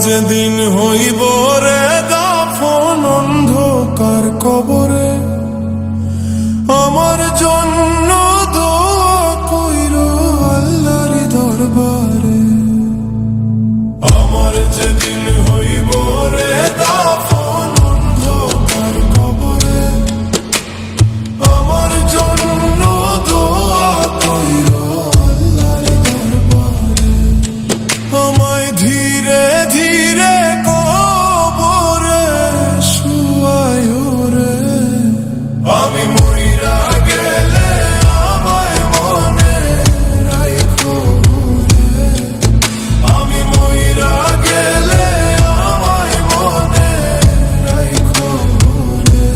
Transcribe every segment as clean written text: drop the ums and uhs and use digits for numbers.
যেদিন হইব রে দাফন অন্ধকার কবরে, আমার জন্য দোয়া কইরো আল্লাহর দরবারে। আমার যেদিন হইব রে দাফন অন্ধকার কবরে, আমার জন্য দোয়া কইরো আল্লাহর দরবারে। আমায় ধীরে ধীরে কবরে শুয়ায়ো রে, আমি মইরা গেলে আমায় মনে রাইখো রে, আমি মইরা গেলে আমায় মনে রাইখো রে।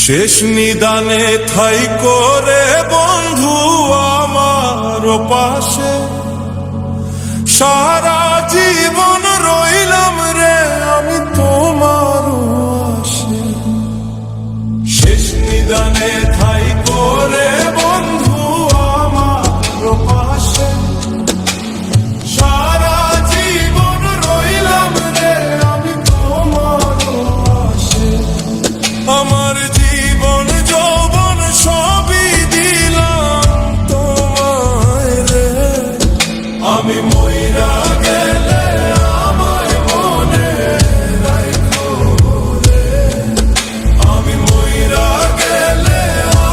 শেষ নিদানে ঠাই করে বন্ধু আমার পাশে, সারা জীবন রইলাম রে আমি তোমার আশে। শেষ নিদানে ঠাই করে বন্ধু আমার পাশে, সারা জীবন রইলাম রে আমি তোমার আশে। আমার জীবন যৌবন সবই দিলাম তোমায় রে, আমি মইরা গেলে আমায় মনে রাইখো রে, আমি মইরা গেলে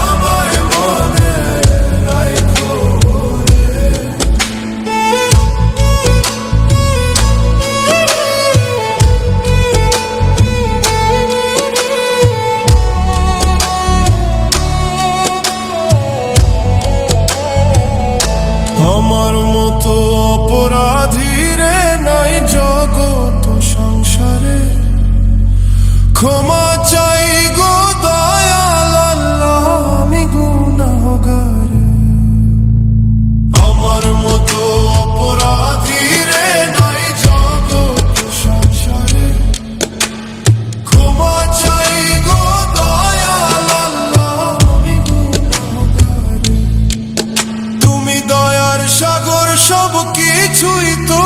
আমায় মনে রাইখো রে। আমার মতো অপরাধী রে নাই জগত সংসারে, ক্ষমা চাই গো দয়াল আল্লাহ আমি গুনাহগার। আমার মতো অপরাধী রে নাই জগত সংসারে, ক্ষমা চাই গো দয়াল আল্লাহ আমি গুনাহগার। তুমি দয়ার সাগর সব কিছুই তো